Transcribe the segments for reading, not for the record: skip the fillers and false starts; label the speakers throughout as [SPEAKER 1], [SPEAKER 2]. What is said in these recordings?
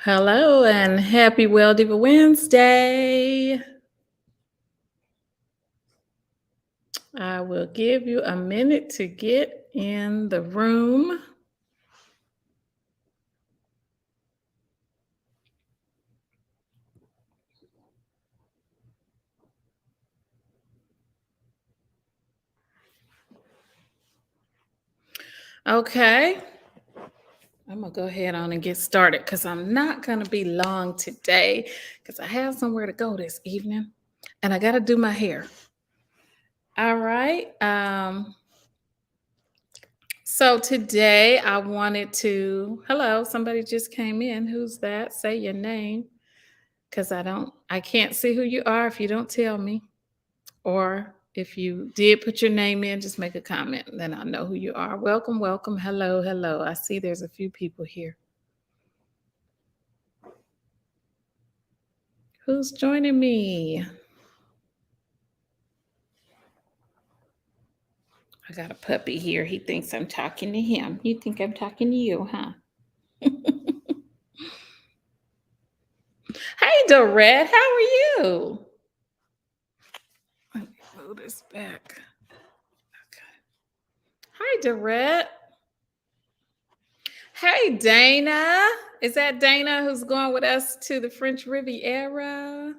[SPEAKER 1] Hello and happy Well Diva Wednesday. I will give you a minute to get in the room. Okay, I'm going to go ahead on and get started because I'm not going to be long today because I have somewhere to go this evening and I got to do my hair. All right. So today I wanted to, hello, somebody just came in. Who's that? Say your name because I can't see who you are if you don't tell me. Or if you did put your name in, just make a comment, and then I'll know who you are. Welcome, welcome. Hello, hello. I see there's a few people here. Who's joining me? I got a puppy here. He thinks I'm talking to him. You think I'm talking to you, huh? Hey, Dorette, how are you? Let me move this back. Okay. Hi, Dorette. Hey, Dana. Is that Dana who's going with us to the French Riviera?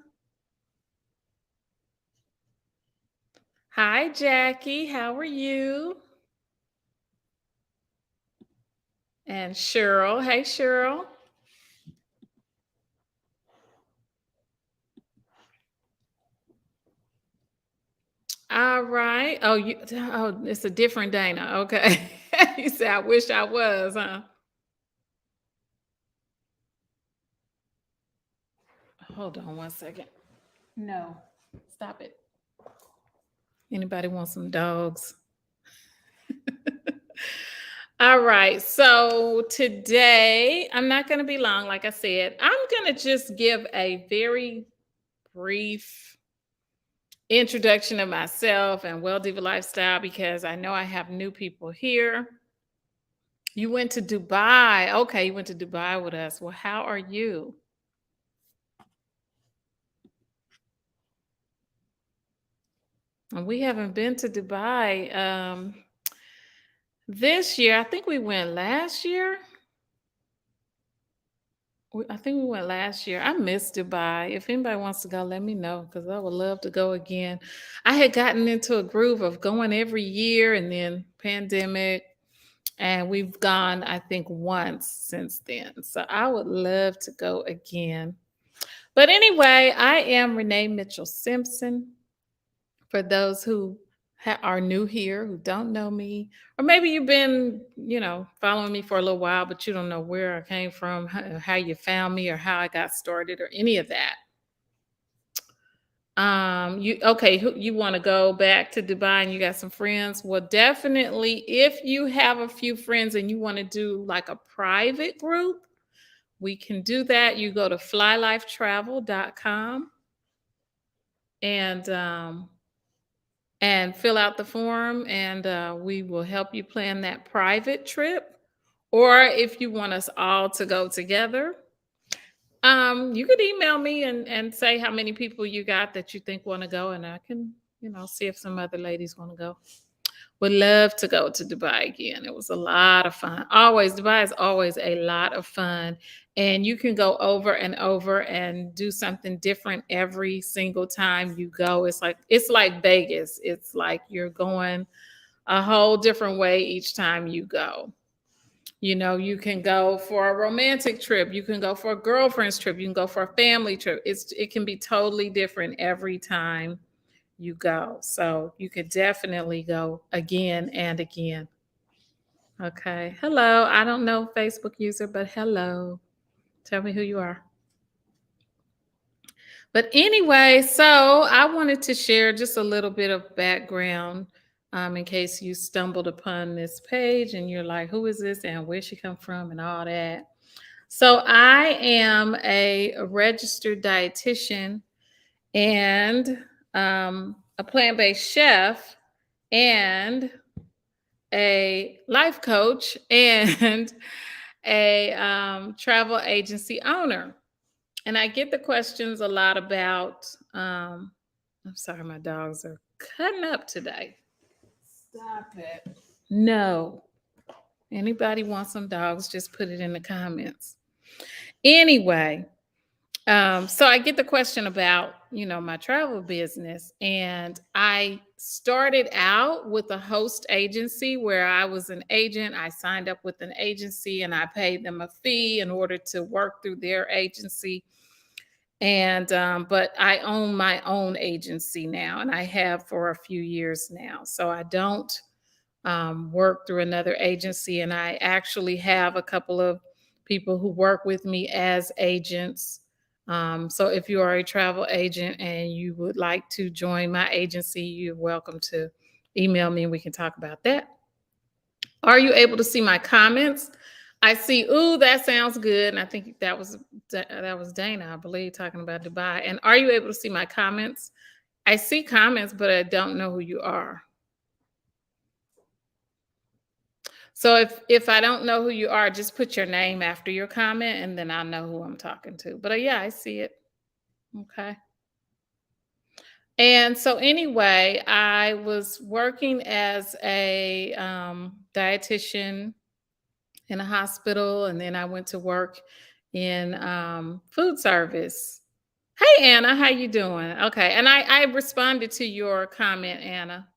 [SPEAKER 1] Hi, Jackie. How are you? And Cheryl. Hey, Cheryl. All right. Oh, it's a different Dana. Okay. You said, I wish I was, huh? Hold on one second. No, stop it. Anybody want some dogs? All right. So today, I'm not going to be long. Like I said, I'm going to just give a very brief introduction of myself and Well Diva Lifestyle because I know I have new people here. You went to Dubai. Okay, you went to Dubai with us. Well, how are you? And we haven't been to Dubai this year. I think we went last year. I think we went last year. I miss Dubai. If anybody wants to go, let me know because I would love to go again. I had gotten into a groove of going every year and then pandemic, and we've gone, I think, once since then. So I would love to go again. But anyway, I am Renee Mitchell Simpson. For those who are new here, who don't know me, or maybe you've been, following me for a little while, but you don't know where I came from, how you found me, or how I got started, or any of that. You okay? You want to go back to Dubai and you got some friends? Well, definitely, if you have a few friends and you want to do like a private group, we can do that. You go to flylifetravel.com and fill out the form, and we will help you plan that private trip. Or if you want us all to go together, you could email me and say how many people you got that you think want to go, and I can, see if some other ladies want to go. Would love to go to Dubai again. It was a lot of fun. Always, Dubai is always a lot of fun. And you can go over and over and do something different every single time you go. It's like Vegas. It's like you're going a whole different way each time you go. You can go for a romantic trip, you can go for a girlfriend's trip, you can go for a family trip. It can be totally different every time you go. So you could definitely go again and again. Okay. Hello. I don't know Facebook user, but hello. Tell me who you are. But anyway, so I wanted to share just a little bit of background in case you stumbled upon this page and you're like, who is this and where she come from and all that. So I am a registered dietitian and a plant-based chef and a life coach and a travel agency owner. And I get the questions a lot about, I'm sorry, my dogs are cutting up today. Stop it. No. Anybody wants some dogs, just put it in the comments. Anyway, so I get the question about, my travel business. And I started out with a host agency where I was an agent. I signed up with an agency and I paid them a fee in order to work through their agency. And but I own my own agency now, and I have for a few years now. So I don't work through another agency, and I actually have a couple of people who work with me as agents. So if you are a travel agent and you would like to join my agency, you're welcome to email me and we can talk about that. Are you able to see my comments? I see, ooh, that sounds good. And I think that was Dana, I believe, talking about Dubai. And are you able to see my comments? I see comments, but I don't know who you are. So if I don't know who you are, just put your name after your comment and then I'll know who I'm talking to. But yeah, I see it. Okay. And so anyway, I was working as a dietitian in a hospital, and then I went to work in food service. Hey Anna, how you doing? Okay, and I responded to your comment, Anna.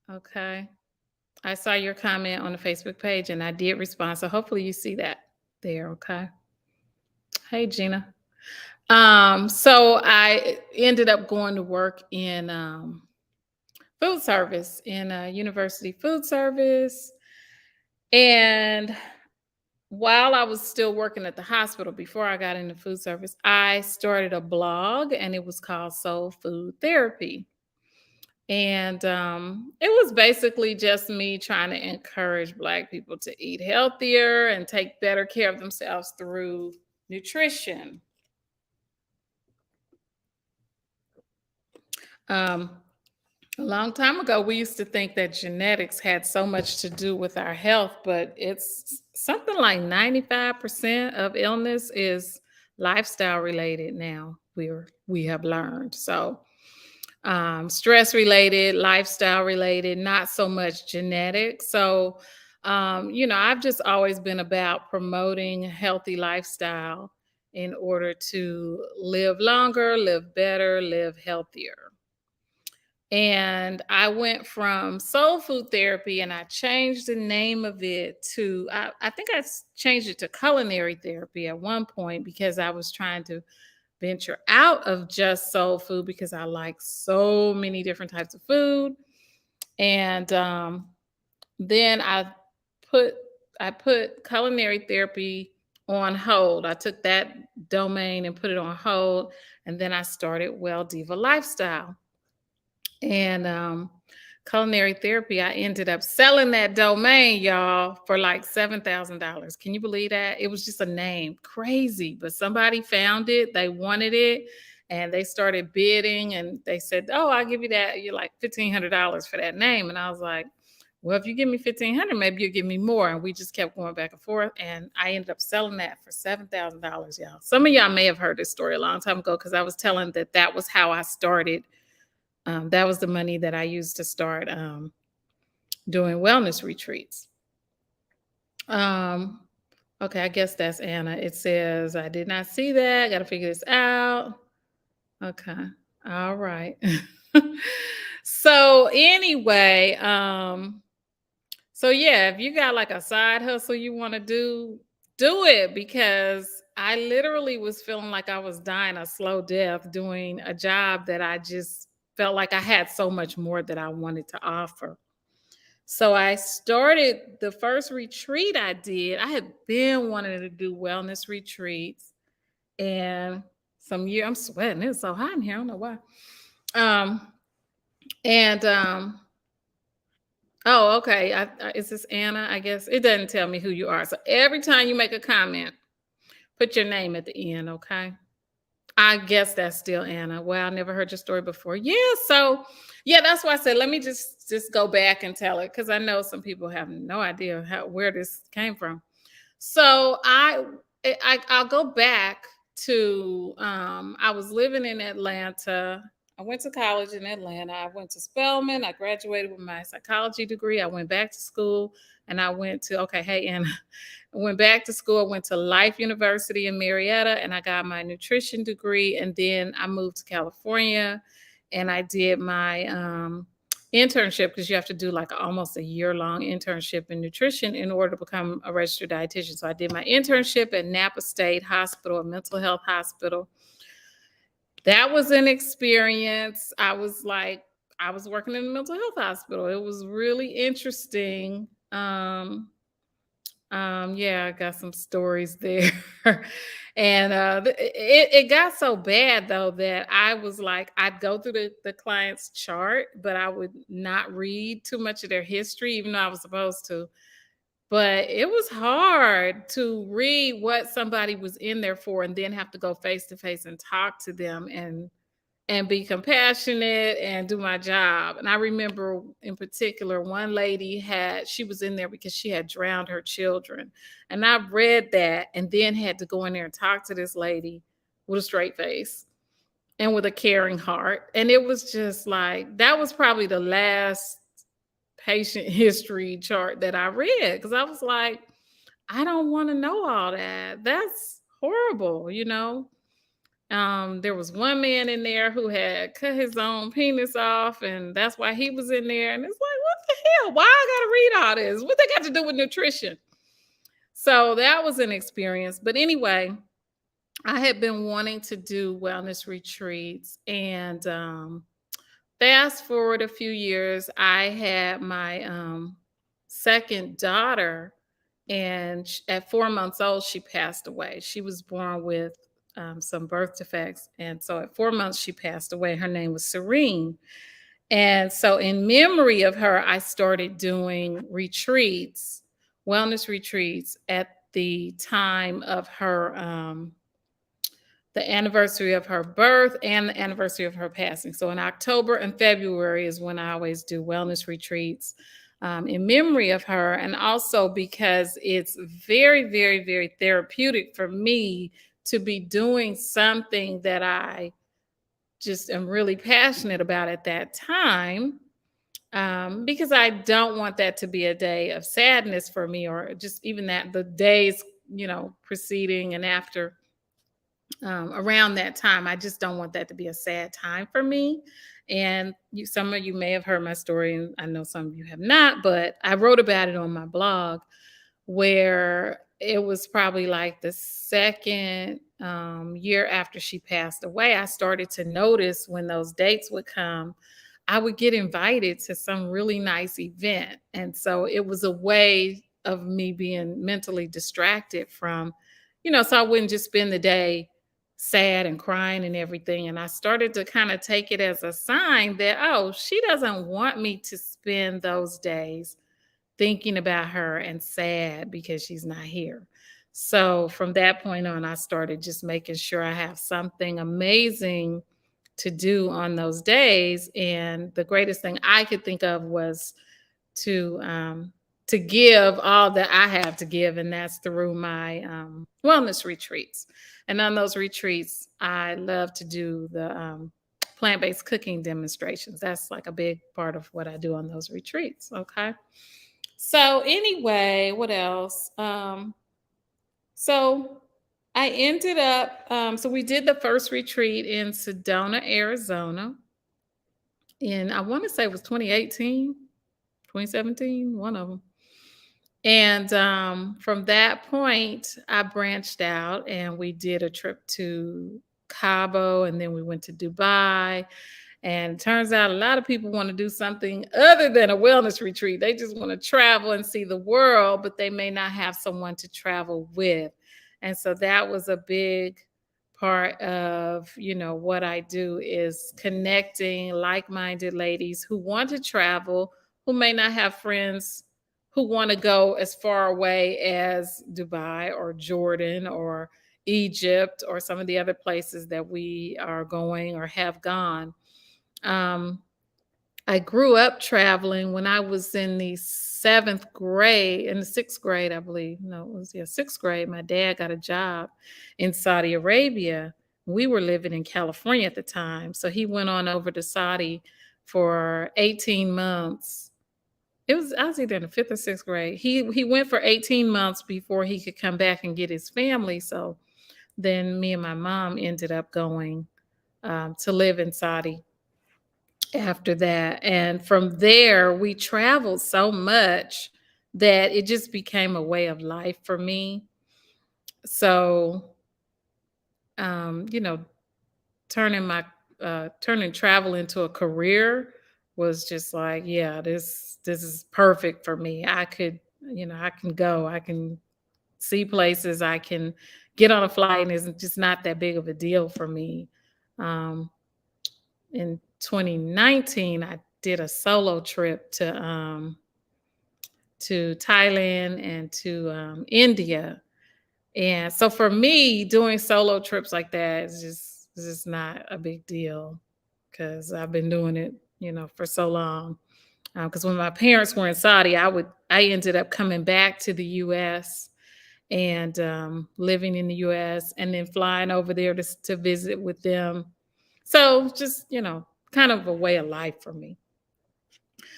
[SPEAKER 1] Okay, I saw your comment on the Facebook page, and I did respond. So hopefully you see that there. Okay. Hey Gina. So I ended up going to work in food service in a university food service, and while I was still working at the hospital before I got into food service, I started a blog and it was called Soul Food Therapy. And it was basically just me trying to encourage Black people to eat healthier and take better care of themselves through nutrition. A long time ago, we used to think that genetics had so much to do with our health, but it's something like 95% of illness is lifestyle related now. We have learned. So stress related, lifestyle related, not so much genetic. So I've just always been about promoting a healthy lifestyle in order to live longer, live better, live healthier. And I went from soul food therapy and I changed the name of it to, I think changed it to culinary therapy at one point because I was trying to venture out of just soul food because I like so many different types of food. And then I put culinary therapy on hold. I took that domain and put it on hold. And then I started Well Diva Lifestyle. And culinary therapy, I ended up selling that domain, y'all, for like $7,000. Can you believe that? It was just a name, crazy, but somebody found it, they wanted it, and they started bidding, and they said, "Oh, I'll give you that. You're like $1,500 for that name." And I was like, "Well, if you give me $1,500, maybe you'll give me more." And we just kept going back and forth, and I ended up selling that for $7,000, y'all. Some of y'all may have heard this story a long time ago because I was telling that was how I started. That was the money that I used to start doing wellness retreats. Okay, I guess that's Anna. It says, I did not see that. Got to figure this out. Okay. All right. So anyway, so yeah, if you got like a side hustle you want to do it, because I literally was feeling like I was dying a slow death doing a job that I just felt like I had so much more that I wanted to offer. So I started the first retreat I did. I had been wanting to do wellness retreats, and I'm sweating. It's so hot in here. I don't know why. Oh, okay. Is this Anna? I guess it doesn't tell me who you are. So every time you make a comment, put your name at the end, okay? I guess that's still Anna. Well, I never heard your story before. Yeah, so yeah, that's why I said let me just go back and tell it, because I know some people have no idea where this came from. So I'll go back to I was living in Atlanta. I went to college in Atlanta. I went to Spelman. I graduated with my psychology degree. I went back to school and I went to okay, hey, and I went back to school. I went to Life University in Marietta and I got my nutrition degree. And then I moved to California and I did my internship because you have to do like almost a year-long internship in nutrition in order to become a registered dietitian. So I did my internship at Napa State Hospital, a mental health hospital. That was an experience. I was working in a mental health hospital. It was really interesting. Yeah, I got some stories there. And it got so bad though that I was like, I'd go through the client's chart, but I would not read too much of their history, even though I was supposed to. But it was hard to read what somebody was in there for and then have to go face to face and talk to them and be compassionate and do my job. And I remember in particular, one lady she was in there because she had drowned her children. And I read that and then had to go in there and talk to this lady with a straight face and with a caring heart. And it was just like, that was probably the last patient history chart that I read because I was like, I don't want to know all that. That's horrible, you know? There was one man in there who had cut his own penis off, and that's why he was in there. And it's like, what the hell? Why I gotta read all this? What they got to do with nutrition? So that was an experience. But anyway, I had been wanting to do wellness retreats, and fast forward a few years, I had my second daughter, and at 4 months old, she passed away. She was born with some birth defects. And so at 4 months, she passed away. Her name was Serene. And so, in memory of her, I started doing retreats, wellness retreats at the time of her the anniversary of her birth and the anniversary of her passing. So in October and February is when I always do wellness retreats in memory of her. And also because it's very, very, very therapeutic for me to be doing something that I just am really passionate about at that time. Because I don't want that to be a day of sadness for me, or just even that the days, preceding and after around that time. I just don't want that to be a sad time for me. And some of you may have heard my story, and I know some of you have not, but I wrote about it on my blog where it was probably like the second year after she passed away. I started to notice when those dates would come, I would get invited to some really nice event. And so it was a way of me being mentally distracted from, so I wouldn't just spend the day sad and crying and everything. And I started to kind of take it as a sign that, oh, she doesn't want me to spend those days thinking about her and sad because she's not here. So from that point on, I started just making sure I have something amazing to do on those days. And the greatest thing I could think of was to give all that I have to give, and that's through my wellness retreats. And on those retreats, I love to do the plant-based cooking demonstrations. That's like a big part of what I do on those retreats. Okay. So anyway, what else? So I ended up, so we did the first retreat in Sedona, Arizona. And I want to say it was 2018, 2017, one of them. And from that point, I branched out and we did a trip to Cabo, and then we went to Dubai. And it turns out a lot of people want to do something other than a wellness retreat. They just want to travel and see the world, but they may not have someone to travel with. And so that was a big part of, what I do is connecting like-minded ladies who want to travel, who may not have friends who want to go as far away as Dubai or Jordan or Egypt or some of the other places that we are going or have gone. I grew up traveling when I was in the seventh grade, in the sixth grade, I believe. No, it was, yeah, sixth grade. My dad got a job in Saudi Arabia. We were living in California at the time. So he went on over to Saudi for 18 months. I was either in the fifth or sixth grade. He went for 18 months before he could come back and get his family. So then me and my mom ended up going to live in Saudi after that. And from there, we traveled so much that it just became a way of life for me. So, you know, turning my turning travel into a career was just like, yeah, this is perfect for me. I could, I can go, I can see places, I can get on a flight, and it's just not that big of a deal for me. Um, in 2019, I did a solo trip to Thailand and to India. And so for me, doing solo trips like that is just not a big deal because I've been doing it, for so long. Because when my parents were in Saudi, I ended up coming back to the U.S. and living in the U.S. and then flying over there to visit with them. So just kind of a way of life for me.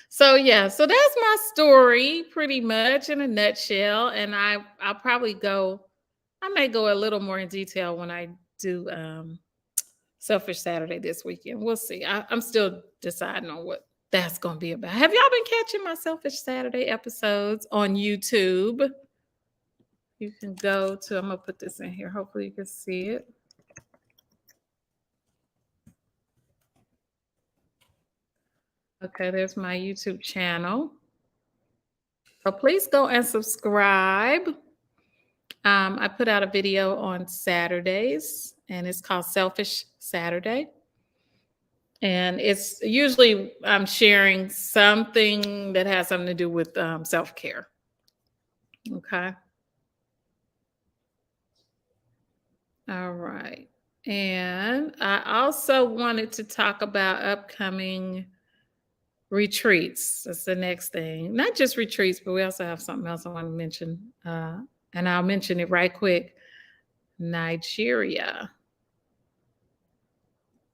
[SPEAKER 1] So yeah, so that's my story pretty much in a nutshell. And I'll probably I may go a little more in detail when I do Selfish Saturday this weekend. We'll see. I'm still deciding on what that's going to be about. Have y'all been catching my Selfish Saturday episodes on YouTube? You can I'm going to put this in here. Hopefully you can see it. Okay, there's my YouTube channel. So please go and subscribe. I put out a video on Saturdays, and it's called Selfish Saturday. And it's usually I'm sharing something that has something to do with self care. Okay. All right. And I also wanted to talk about upcoming retreats. That's the next thing. Not just retreats, but we also have something else I want to mention. And I'll mention it right quick. Nigeria.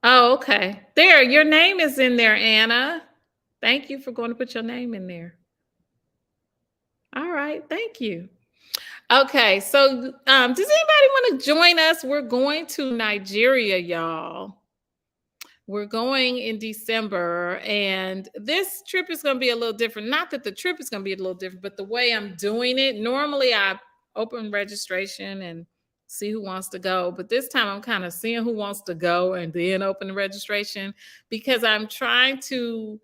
[SPEAKER 1] Oh, okay. There, your name is in there, Anna. Thank you for going to put your name in there. All right. Thank you. Okay. So, does anybody want to join us? We're going to Nigeria, y'all. We're going in December, and this trip is going to be a little different. Not that the trip is going to be a little different, but the way I'm doing it. Normally, I open registration and see who wants to go, but this time I'm kind of seeing who wants to go and then open the registration because I'm trying to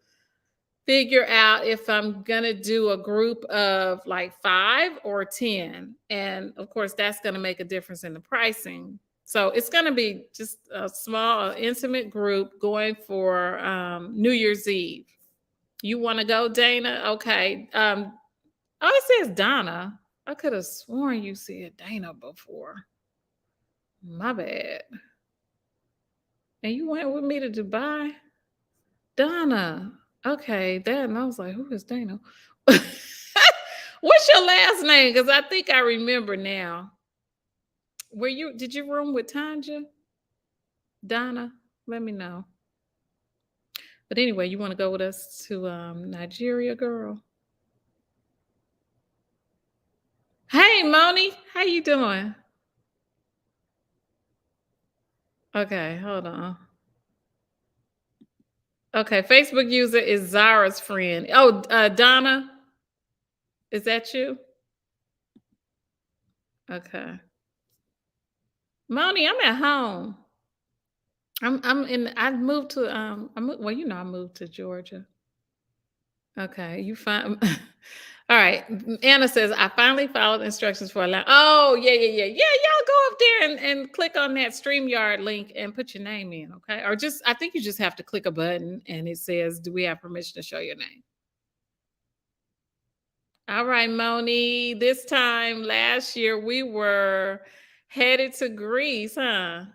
[SPEAKER 1] figure out if I'm going to do a group of like 5 or 10. And of course, that's going to make a difference in the pricing. So it's going to be just a small, intimate group going for New Year's Eve. You want to go, Dana? Okay. Oh, it says Donna. I could have sworn you said Dana before. My bad. And you went with me to Dubai? Donna. Okay, that. And I was like, who is Dana? What's your last name? Because I think I remember now. Did you room with Tanja? Donna? Let me know. But anyway, you want to go with us to Nigeria, girl? Hey, Moni, how you doing? Okay, hold on. Okay, Facebook user is Zara's friend. Oh, Donna, is that you? Okay. Moni, I'm at home. I moved to well, I moved to Georgia. Okay, you find all right. Anna says, I finally followed instructions for a line. Oh, yeah, yeah, yeah. Yeah, y'all go up there and click on that StreamYard link and put your name in, okay? Or I think you just have to click a button and it says, do we have permission to show your name? All right, Moni. This time last year, we were headed to Greece, huh?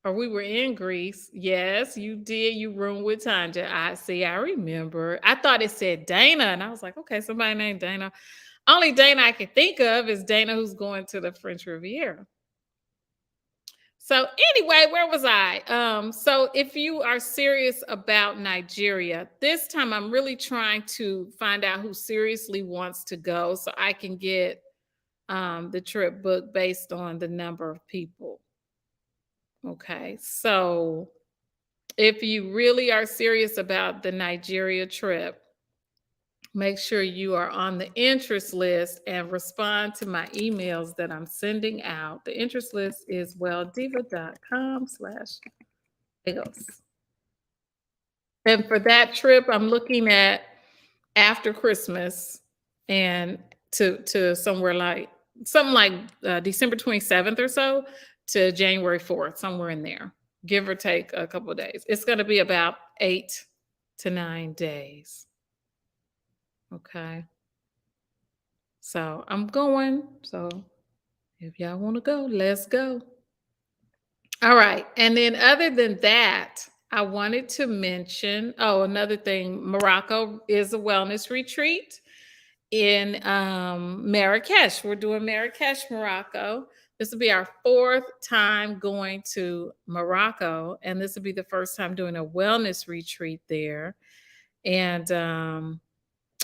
[SPEAKER 1] Or we were in Greece. Yes, you did. You roomed with Tanja. I see. I remember. I thought it said Dana, and I was like, okay, somebody named Dana. Only Dana I can think of is Dana who's going to the French Riviera. So anyway, where was I? So if you are serious about Nigeria, this time I'm really trying to find out who seriously wants to go so I can get the trip booked based on the number of people. Okay. So if you really are serious about the Nigeria trip, make sure you are on the interest list and respond to my emails that I'm sending out. The interest list is welldiva.com/Lagos. And for that trip, I'm looking at after Christmas and to somewhere like something like December 27th or so to January 4th, somewhere in there, give or take a couple of days. It's going to be about 8 to 9 days. Okay. So I'm going. So if y'all want to go, let's go. All right. And then other than that, I wanted to mention, another thing, Morocco is a wellness retreat in Marrakesh. We're doing Marrakesh, Morocco. This will be our fourth time going to Morocco, and this will be the first time doing a wellness retreat there. And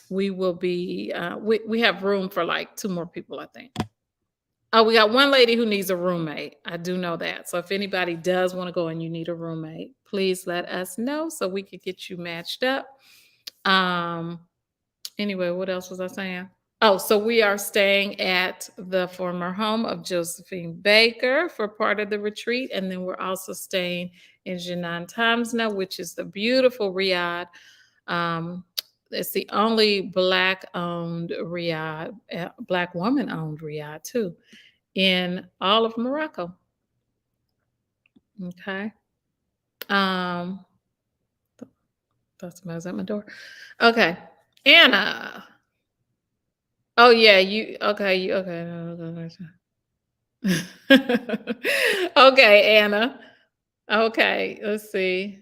[SPEAKER 1] we will be we have room for like 2 more people, I think. Oh, we got one lady who needs a roommate. I do know that. So if anybody does want to go and you need a roommate, please let us know so we could get you matched up. Anyway, what else was I saying? Oh, so we are staying at the former home of Josephine Baker for part of the retreat. And then we're also staying in Jinan Tamsna, which is the beautiful Riyadh. It's the only Black-owned Riyadh, Black woman-owned Riyadh too, in all of Morocco. Okay. That's somebody's at my door. Okay. Anna. Oh yeah, you okay, you okay. Okay, Anna. Okay, let's see.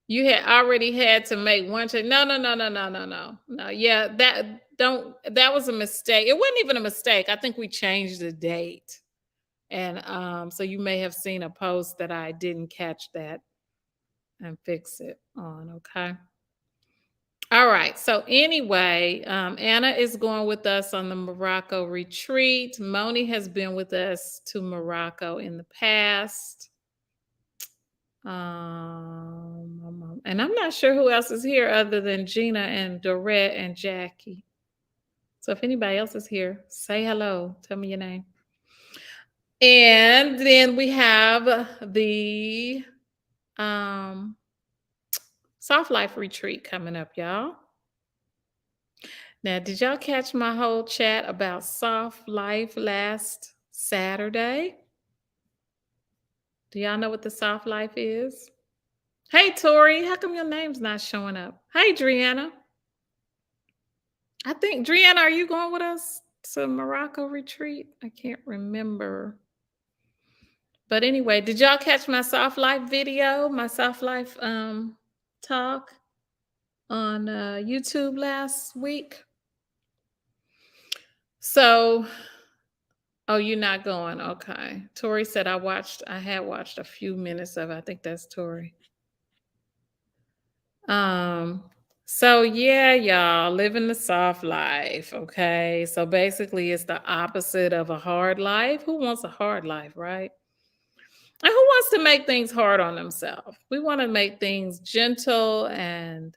[SPEAKER 1] You had already had to make one change. No, no, no, no, no, no, no. No, yeah, that was a mistake. It wasn't even a mistake. I think we changed the date. And so you may have seen a post that I didn't catch that and fix it on, okay? All right. So anyway, Anna is going with us on the Morocco retreat. Moni has been with us to Morocco in the past. And I'm not sure who else is here other than Gina and Dorette and Jackie. So if anybody else is here, say hello. Tell me your name. And then we have the Soft Life retreat coming up, y'all. Now, did y'all catch my whole chat about Soft Life last Saturday? Do y'all know what the Soft Life is? Hey, Tori, how come your name's not showing up? Hey, Driana. I think, Driana, are you going with us to Morocco retreat? I can't remember. But anyway, did y'all catch my Soft Life video, my Soft Life talk on YouTube last week? So, oh, you're not going. Okay. Tori said I had watched a few minutes of it. I think that's Tori. So yeah, y'all living the soft life. Okay. So basically it's the opposite of a hard life. Who wants a hard life, right? And who wants to make things hard on themselves? We want to make things gentle and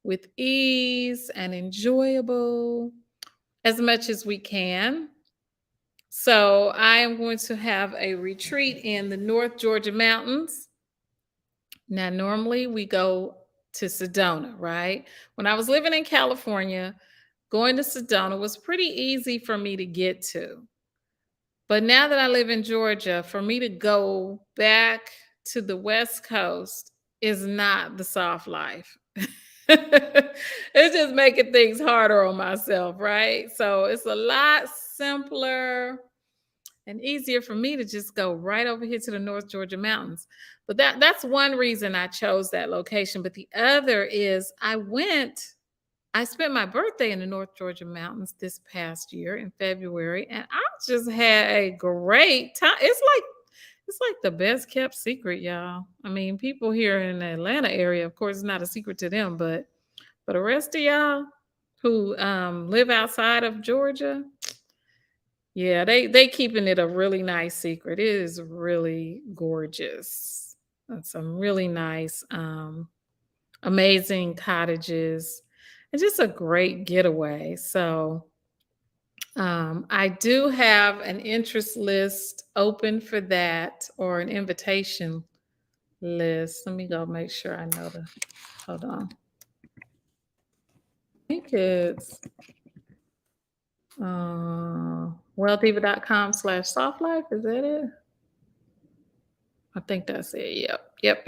[SPEAKER 1] with ease and enjoyable as much as we can. So I am going to have a retreat in the North Georgia mountains. Now, normally we go to Sedona, right? When I was living in California, going to Sedona was pretty easy for me to get to. But now that I live in Georgia, for me to go back to the West Coast is not the soft life. It's just making things harder on myself, right? So it's a lot simpler. and easier for me to just go right over here to the North Georgia mountains. But that's one reason I chose that location. But the other is I spent my birthday in the North Georgia mountains this past year in February, and I just had a great time. It's like the best kept secret, y'all. I mean, people here in the Atlanta area, of course, it's not a secret to them, but for the rest of y'all who live outside of Georgia, yeah, they keeping it a really nice secret. It is really gorgeous. And some really nice, amazing cottages. It's just a great getaway. So I do have an interest list open for that, or an invitation list. Let me go make sure I know the. Hold on. I think it's welldiva.com/softlife. Is that it? I think that's it. Yep.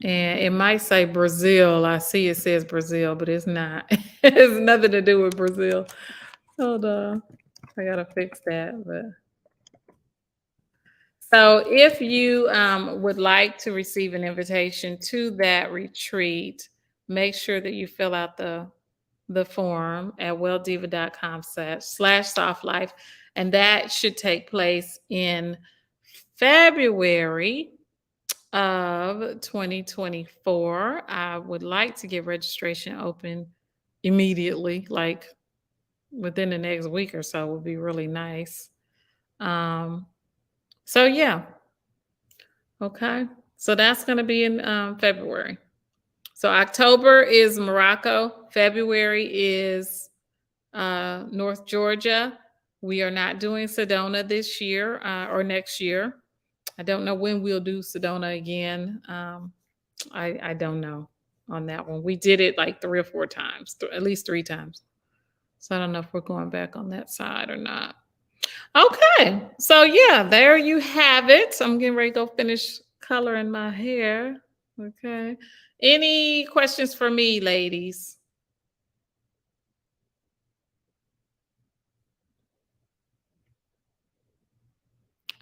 [SPEAKER 1] And it might say Brazil. I see it says Brazil, but it's not. It's nothing to do with Brazil. Hold on. I gotta fix that. But so if you would like to receive an invitation to that retreat, make sure that you fill out the form at welldiva.com/softlife. And that should take place in February of 2024. I would like to get registration open immediately, like within the next week or so would be really nice. Um, so yeah, okay. So that's going to be in February. So October is Morocco. February is North Georgia. We are not doing Sedona this year or next year. I don't know when we'll do Sedona again. I don't know on that one. We did it like 3 or 4 times, at least 3 times. So I don't know if we're going back on that side or not. Okay. So yeah, there you have it. I'm getting ready to go finish coloring my hair. Okay. Any questions for me, ladies?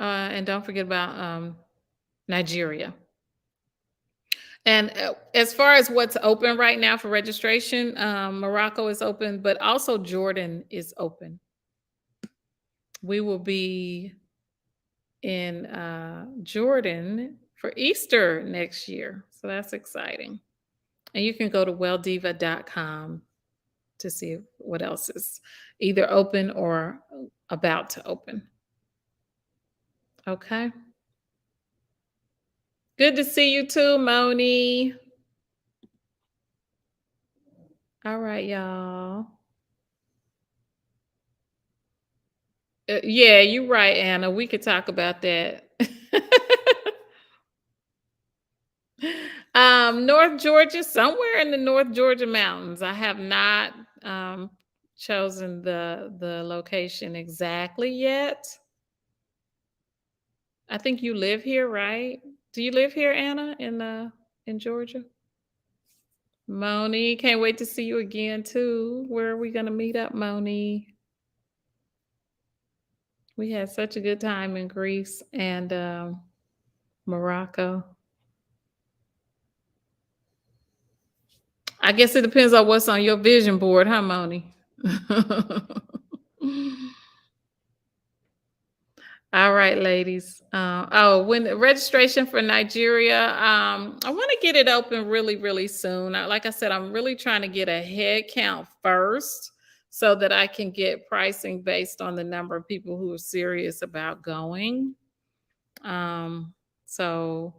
[SPEAKER 1] And don't forget about Nigeria. And as far as what's open right now for registration, Morocco is open, but also Jordan is open. We will be in Jordan for Easter next year. So that's exciting. And you can go to welldiva.com to see what else is either open or about to open. Okay. Good to see you too, Moni. All right, y'all. Yeah, you're right, Anna. We could talk about that. North Georgia, somewhere in the North Georgia mountains. I have not chosen the location exactly yet. I think you live here, right? Do you live here, Anna, in Georgia? Moni, can't wait to see you again too. Where are we gonna meet up, Moni? We had such a good time in Greece and Morocco. I guess it depends on what's on your vision board, huh, Moni? All right, ladies. When the registration for Nigeria, I want to get it open really, really soon. Like I said, I'm really trying to get a head count first so that I can get pricing based on the number of people who are serious about going. So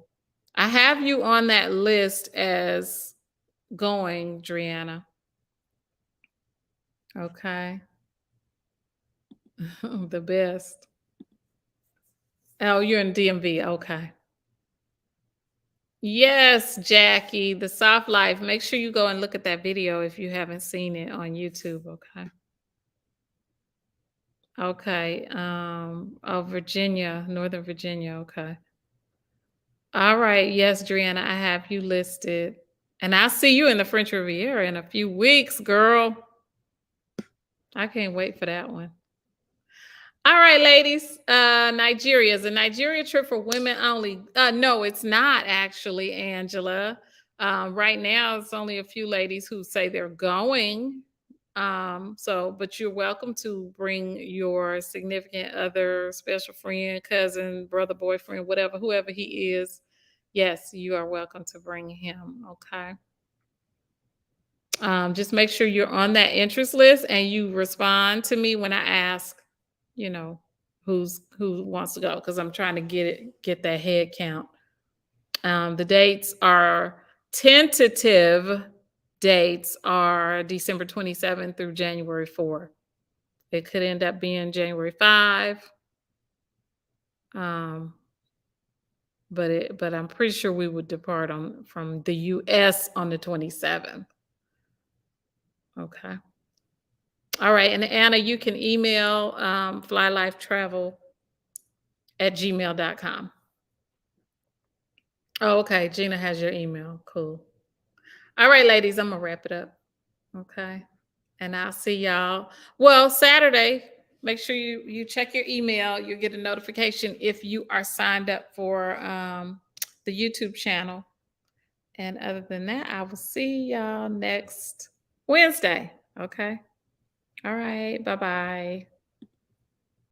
[SPEAKER 1] I have you on that list as going, Driana. Okay. The best. Oh, you're in DMV. Okay. Yes, Jackie, the soft life. Make sure you go and look at that video if you haven't seen it on YouTube. Okay. Okay. Oh, Virginia, Northern Virginia. Okay. All right. Yes, Driana, I have you listed. And I'll see you in the French Riviera in a few weeks, girl. I can't wait for that one. All right, ladies. Nigeria is a Nigeria trip for women only. No, it's not actually, Angela. Right now, it's only a few ladies who say they're going. But you're welcome to bring your significant other, special friend, cousin, brother, boyfriend, whatever, whoever he is. Yes, you are welcome to bring him. Okay. Just make sure you're on that interest list and you respond to me when I ask, you know, who wants to go because I'm trying to get that head count. The dates are tentative dates are December 27th through January 4th. It could end up being January 5. Um, but I'm pretty sure we would depart on from the US on the 27th. Okay. All right. And Anna, you can email flylifetravel@gmail.com. Oh, okay. Gina has your email. Cool. All right, ladies, I'm gonna wrap it up. Okay. And I'll see y'all. Well, Saturday, make sure you check your email. You'll get a notification if you are signed up for the YouTube channel. And other than that, I will see y'all next Wednesday. Okay. All right. Bye-bye.